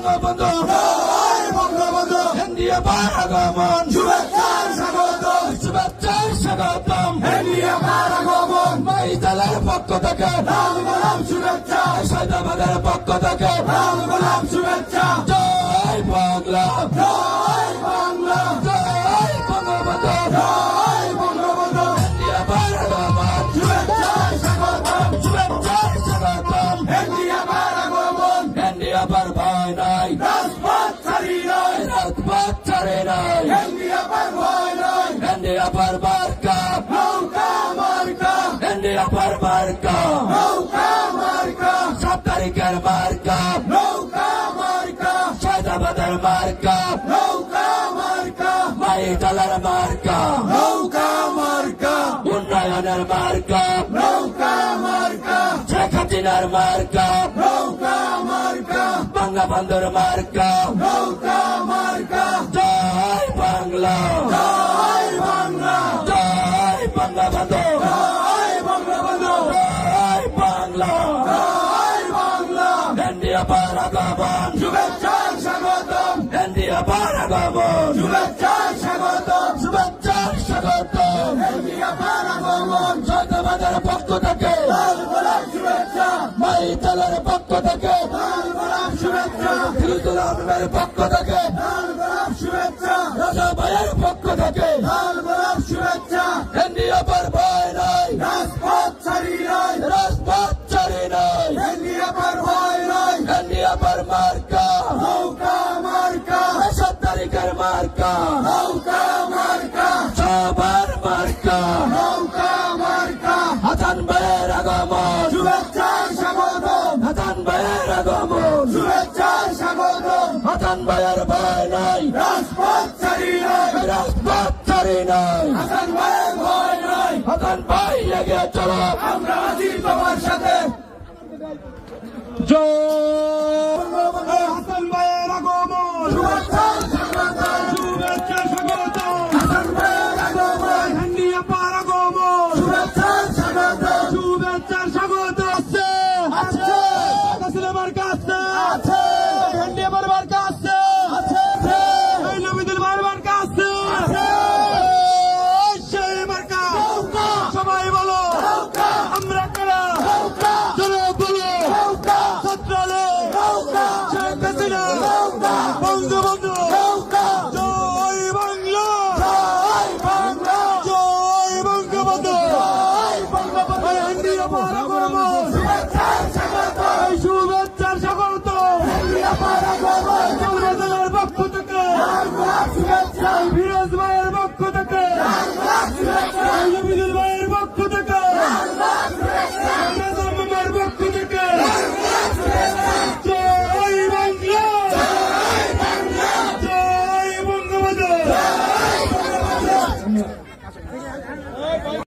বঙ্গবন্ধু জয় Bangabandhu NDA আগমন শুভেচ্ছার স্বাগতম শুভেচ্ছার স্বাগতম এনডিএ আগমন মাইতালের পক্ষ থেকে লাল গোলাপ শুভেচ্ছা সায়দাবাদের পক্ষ থেকে লাল গোলাপ শুভেচ্ছা জয় বাংলা জয় বাংলা জয় বঙ্গবন্ধু জয় বঙ্গবন্ধু এনডিএ আগমন শুভেচ্ছার স্বাগতম শুভেচ্ছার স্বাগতম এনডিএ আগমন এনডিএ ভয় নাই রাজপথ ছাড়ি নাই রাজপথ ছাড়ে নাই এনডিএ ভয় নাই এনডিএ মার্কা নৌকা মার্কা এনডিএ মার্কা নৌকা মার্কা 7 তারিখের মার্কা নৌকা মার্কা সায়দাবাদের মার্কা নৌকা মার্কা মাইতালের মার্কা নৌকা মার্কা উন্নয়নের মার্কা নৌকা মার্কা শেখ হাসিনার মার্কা নৌকা মার্কা বঙ্গবন্ধুর মার্কা নৌকা মার্কা জয় বাংলা জয় বাংলা জয় বঙ্গবন্ধু জয় বঙ্গবন্ধু জয় বাংলা জয় বাংলা এনডিএ আগমন শুভেচ্ছার স্বাগতম এনডিএ আগমন শুভেচ্ছার স্বাগতম শুভেচ্ছার স্বাগতম এনডিএ আগমন সায়দাবাদের পক্ষ থেকে লাল গোলাপ শুভেচ্ছা মাইতালের পক্ষ থেকে লাল গোলাপ শুভেচ্ছা ফিরোজুল আলমের পক্ষ থেকে লাল গোলাপ শুভেচ্ছা রাজা ভাইয়ের পক্ষ থেকে লাল গোলাপ শুভেচ্ছা এনডিএ ভয় নাই রাজপথ ছাড়ি নাই রাজপথ ছাড়ি নাই এনডিএ ভয় নাই এনডিএ মার্কা নৌকা মার্কা 7 তারিখের মার্কা নৌকা মার্কা সবার মার্কা নৌকা মার্কা হাসান ভাইয়ের আগমন শুভেচ্ছার স্বাগতম হাসান ভাইয়ের আগমন শুভেচ্ছার স্বাগতম হাসান ভাইয়ের ভয় নাই রাজপথ ছাড়ি নাই রাজপথ ছাড়ি নাই হাসান ভাইয়ের ভয় নাই হাসান ভাই এগিয়ে চলো আমরা আছি তোমার সাথে হাসান ভাইয়ের আগমন শুভেচ্ছার স্বাগতম শুভেচ্ছার স্বাগতম হাসান ভাইয়ের আগমন এনডিএ আগমন শুভেচ্ছার স্বাগতম শুভেচ্ছার স্বাগত আছে আছে কাসিলেমার কাছে আছে এনডিএ বারবার কাছে আছে এই নবীদের বারবার কাছে আছে সেই মার্কা সবাই বলো আমরা কারা চলো বলো ছাত্রালে শেখ হাসিনা বঙ্গবন্ধু জয় বাংলা জয় বাংলা জয় বঙ্গবন্ধু জয় বঙ্গবন্ধু এনডিএ আগমন শুভেচ্ছার স্বাগত শুভেচ্ছার স্বাগত এনডিএ আগমন